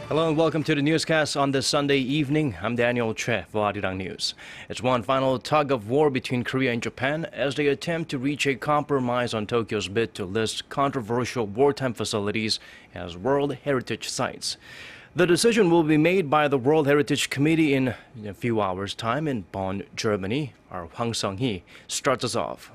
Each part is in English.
Hello and welcome to the newscast on this Sunday evening. I'm Daniel Choy for Arirang News. It's one final tug of war between Korea and Japan as they attempt to reach a compromise on Tokyo's bid to list controversial wartime facilities as World Heritage sites. The decision will be made by the World Heritage Committee in a few hours' time in Bonn, Germany. Our Hwang Sung-hee starts us off.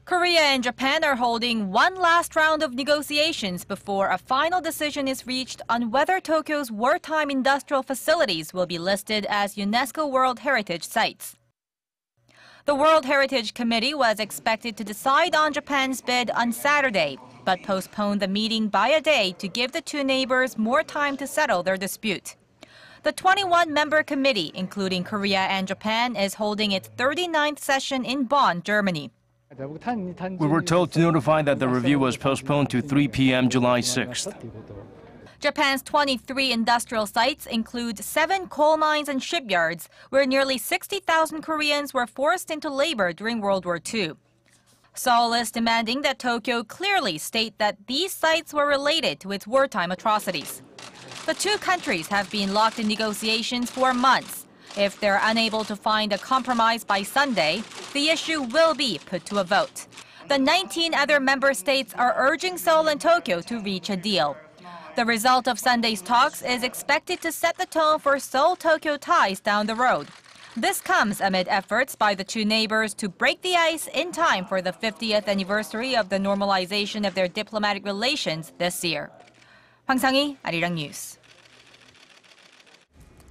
Korea and Japan are holding one last round of negotiations before a final decision is reached on whether Tokyo's wartime industrial facilities will be listed as UNESCO World Heritage sites. The World Heritage Committee was expected to decide on Japan's bid on Saturday, but postponed the meeting by a day to give the two neighbors more time to settle their dispute. The 21-member committee, including Korea and Japan, is holding its 39th session in Bonn, Germany. We were told to notify that the review was postponed to 3 p.m. July 6th. Japan's 23 industrial sites include 7 coal mines and shipyards, where nearly 60,000 Koreans were forced into labor during World War II. Seoul is demanding that Tokyo clearly state that these sites were related to its wartime atrocities. The two countries have been locked in negotiations for months. If they're unable to find a compromise by Sunday, the issue will be put to a vote. The 19 other member states are urging Seoul and Tokyo to reach a deal. The result of Sunday's talks is expected to set the tone for Seoul-Tokyo ties down the road. This comes amid efforts by the two neighbors to break the ice in time for the 50th anniversary of the normalization of their diplomatic relations this year. Hwang Sung-hee, Arirang News.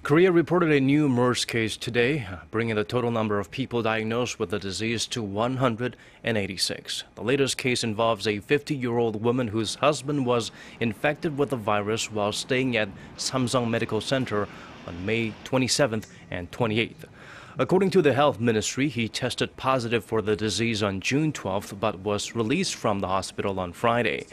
Korea reported a new MERS case today, bringing the total number of people diagnosed with the disease to 186. The latest case involves a 50-year-old woman whose husband was infected with the virus while staying at Samsung Medical Center on May 27th and 28th. According to the health ministry, he tested positive for the disease on June 12th but was released from the hospital on Friday.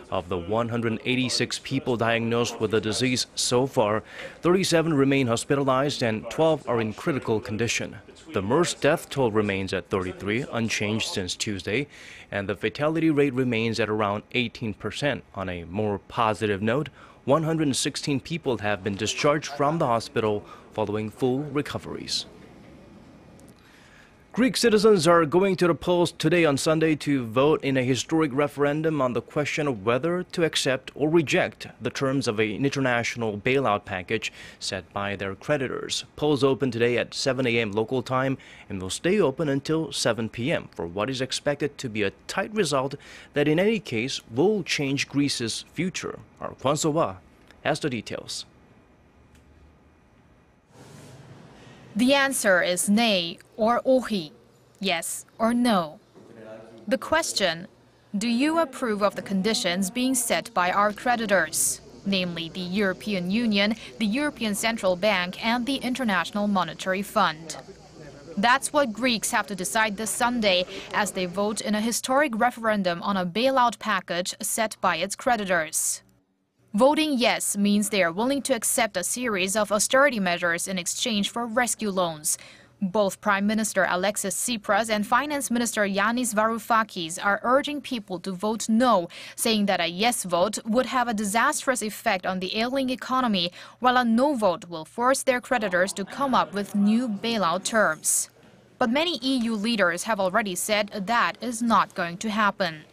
Of the 186 people diagnosed with the disease so far, 37 remain hospitalized and 12 are in critical condition. The MERS death toll remains at 33, unchanged since Tuesday, and the fatality rate remains at around 18%. On a more positive note, 116 people have been discharged from the hospital following full recoveries. Greek citizens are going to the polls today on Sunday to vote in a historic referendum on the question of whether to accept or reject the terms of an international bailout package set by their creditors. Polls open today at 7 a.m. local time and will stay open until 7 p.m. for what is expected to be a tight result that in any case will change Greece's future. Our Hwang Sung-hee has the details. The answer is nay or ohi, yes or no. The question, do you approve of the conditions being set by our creditors, namely the European Union, the European Central Bank and the International Monetary Fund? That's what Greeks have to decide this Sunday as they vote in a historic referendum on a bailout package set by its creditors. Voting yes means they are willing to accept a series of austerity measures in exchange for rescue loans. Both Prime Minister Alexis Tsipras and Finance Minister Yanis Varoufakis are urging people to vote no, saying that a yes vote would have a disastrous effect on the ailing economy, while a no vote will force their creditors to come up with new bailout terms. But many EU leaders have already said that is not going to happen.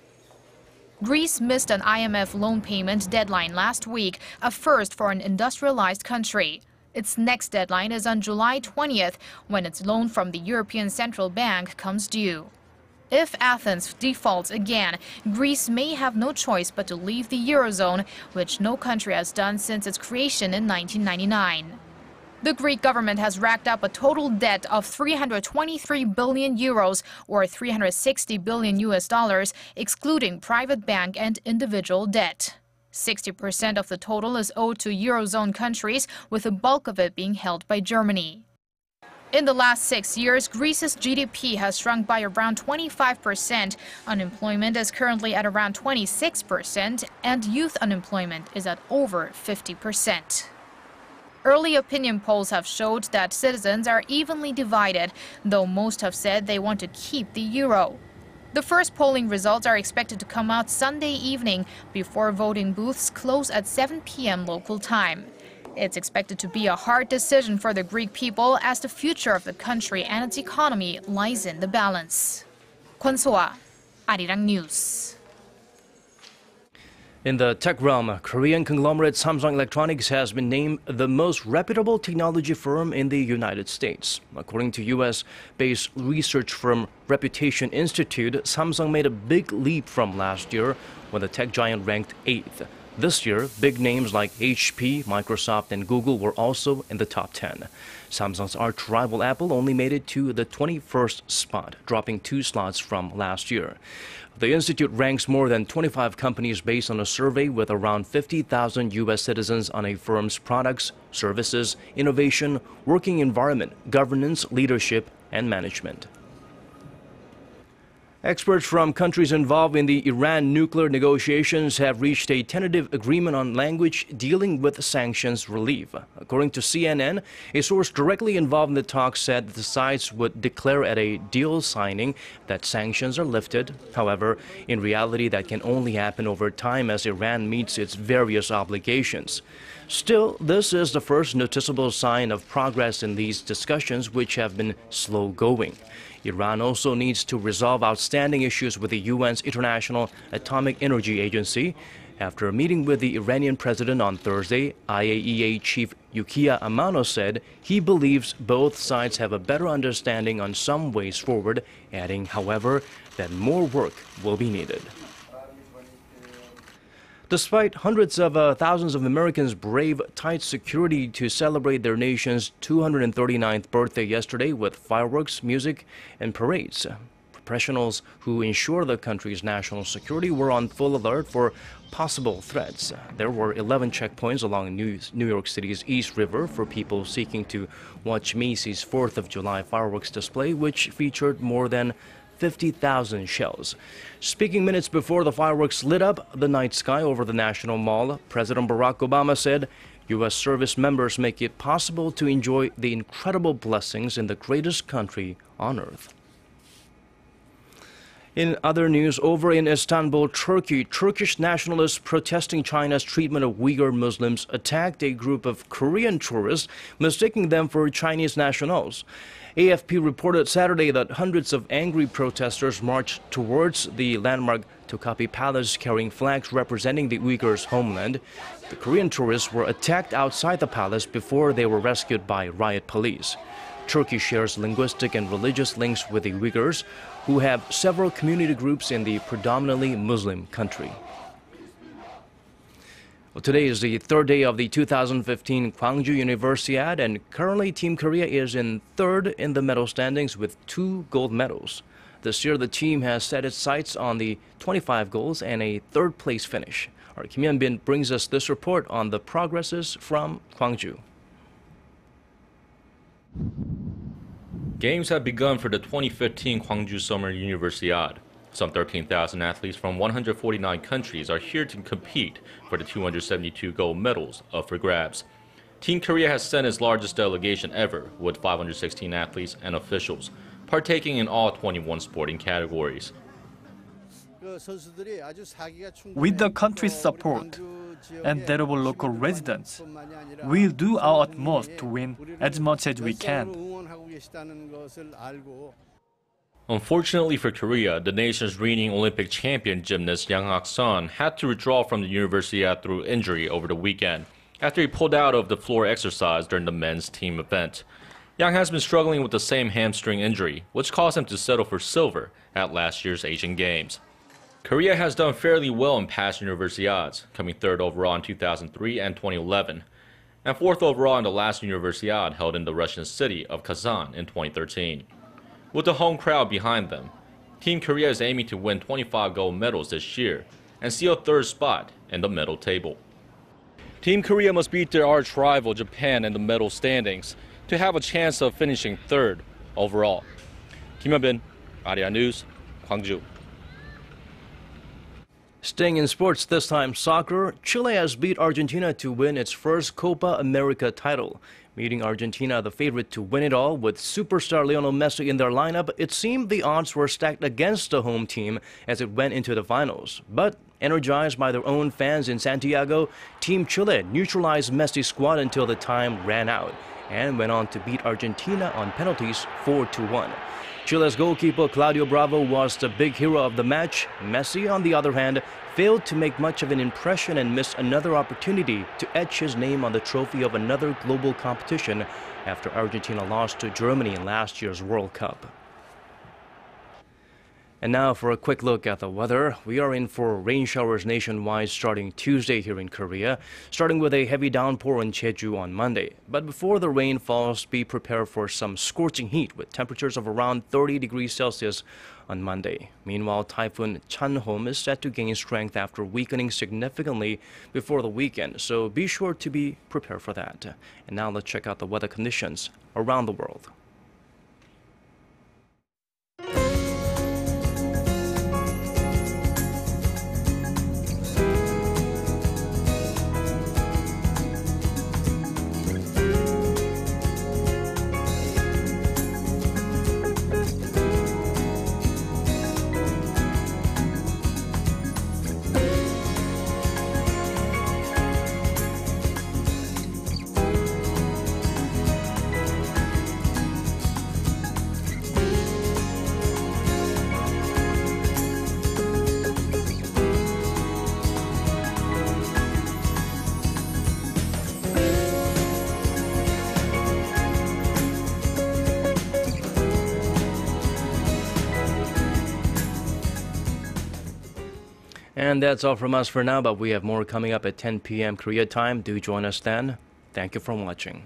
Greece missed an IMF loan payment deadline last week, a first for an industrialized country. Its next deadline is on July 20th, when its loan from the European Central Bank comes due. If Athens defaults again, Greece may have no choice but to leave the Eurozone, which no country has done since its creation in 1999. The Greek government has racked up a total debt of 323 billion euros or 360 billion US dollars, excluding private bank and individual debt. 60% of the total is owed to Eurozone countries, with the bulk of it being held by Germany. In the last 6 years, Greece's GDP has shrunk by around 25%. Unemployment is currently at around 26%, and youth unemployment is at over 50%. Early opinion polls have showed that citizens are evenly divided, though most have said they want to keep the euro. The first polling results are expected to come out Sunday evening before voting booths close at 7 p.m. local time. It's expected to be a hard decision for the Greek people as the future of the country and its economy lies in the balance. Kwon So-ah, Arirang News. In the tech realm, Korean conglomerate Samsung Electronics has been named the most reputable technology firm in the United States. According to U.S.-based research firm Reputation Institute, Samsung made a big leap from last year when the tech giant ranked 8th. This year, big names like HP, Microsoft, and Google were also in the top 10. Samsung's arch-rival Apple only made it to the 21st spot, dropping 2 slots from last year. The institute ranks more than 25 companies based on a survey with around 50,000 U.S. citizens on a firm's products, services, innovation, working environment, governance, leadership, and management. Experts from countries involved in the Iran nuclear negotiations have reached a tentative agreement on language dealing with sanctions relief. According to CNN, a source directly involved in the talks said that the sides would declare at a deal signing that sanctions are lifted. However, in reality, that can only happen over time as Iran meets its various obligations. Still, this is the first noticeable sign of progress in these discussions, which have been slow-going. Iran also needs to resolve outstanding issues with the UN's International Atomic Energy Agency. After a meeting with the Iranian president on Thursday, IAEA chief Yukiya Amano said he believes both sides have a better understanding on some ways forward, adding, however, that more work will be needed. Despite hundreds of thousands of Americans brave tight security to celebrate their nation's 239th birthday yesterday with fireworks, music, and parades, professionals who ensure the country's national security were on full alert for possible threats. There were 11 checkpoints along New York City's East River for people seeking to watch Macy's 4th of July fireworks display, which featured more than 50,000 shells. Speaking minutes before the fireworks lit up the night sky over the National Mall, President Barack Obama said U.S. service members make it possible to enjoy the incredible blessings in the greatest country on earth. In other news, over in Istanbul, Turkey, Turkish nationalists protesting China's treatment of Uyghur Muslims attacked a group of Korean tourists, mistaking them for Chinese nationals. AFP reported Saturday that hundreds of angry protesters marched towards the landmark Topkapi Palace carrying flags representing the Uyghurs' homeland. The Korean tourists were attacked outside the palace before they were rescued by riot police. Turkey shares linguistic and religious links with the Uyghurs, who have several community groups in the predominantly Muslim country. Well, today is the third day of the 2015 Gwangju Universiade, and currently Team Korea is in third in the medal standings with 2 gold medals. This year, the team has set its sights on the 25 golds and a third-place finish. Our Kim Hyun-bin brings us this report on the progresses from Gwangju. Games have begun for the 2015 Gwangju Summer Universiade. Some 13,000 athletes from 149 countries are here to compete for the 272 gold medals up for grabs. Team Korea has sent its largest delegation ever, with 516 athletes and officials, partaking in all 21 sporting categories. With the country's support and that of local residents, we'll do our utmost to win as much as we can. Unfortunately for Korea, the nation's reigning Olympic champion gymnast Yang Hak-sun had to withdraw from the Universiade through injury over the weekend after he pulled out of the floor exercise during the men's team event. Yang has been struggling with the same hamstring injury, which caused him to settle for silver at last year's Asian Games. Korea has done fairly well in past Universiades, coming 3rd overall in 2003 and 2011, and 4th overall in the last Universiade held in the Russian city of Kazan in 2013. With the home crowd behind them, Team Korea is aiming to win 25 gold medals this year and seal a 3rd spot in the medal table. Team Korea must beat their arch-rival Japan in the medal standings to have a chance of finishing 3rd overall. Kim Hyun-bin, Arirang News, Gwangju. Staying in sports, this time soccer, Chile has beat Argentina to win its first Copa America title. Meeting Argentina, the favorite to win it all, with superstar Lionel Messi in their lineup, it seemed the odds were stacked against the home team as it went into the finals. But energized by their own fans in Santiago, Team Chile neutralized Messi's squad until the time ran out and went on to beat Argentina on penalties 4-1. Chile's goalkeeper Claudio Bravo was the big hero of the match. Messi, on the other hand, failed to make much of an impression and missed another opportunity to etch his name on the trophy of another global competition after Argentina lost to Germany in last year's World Cup. And now for a quick look at the weather. We are in for rain showers nationwide starting Tuesday here in Korea, starting with a heavy downpour in Jeju on Monday. But before the rain falls, be prepared for some scorching heat with temperatures of around 30 degrees Celsius on Monday. Meanwhile, Typhoon Chanhom is set to gain strength after weakening significantly before the weekend, so be sure to be prepared for that. And now let's check out the weather conditions around the world. And that's all from us for now, but we have more coming up at 10 p.m. Korea time. Do join us then. Thank you for watching.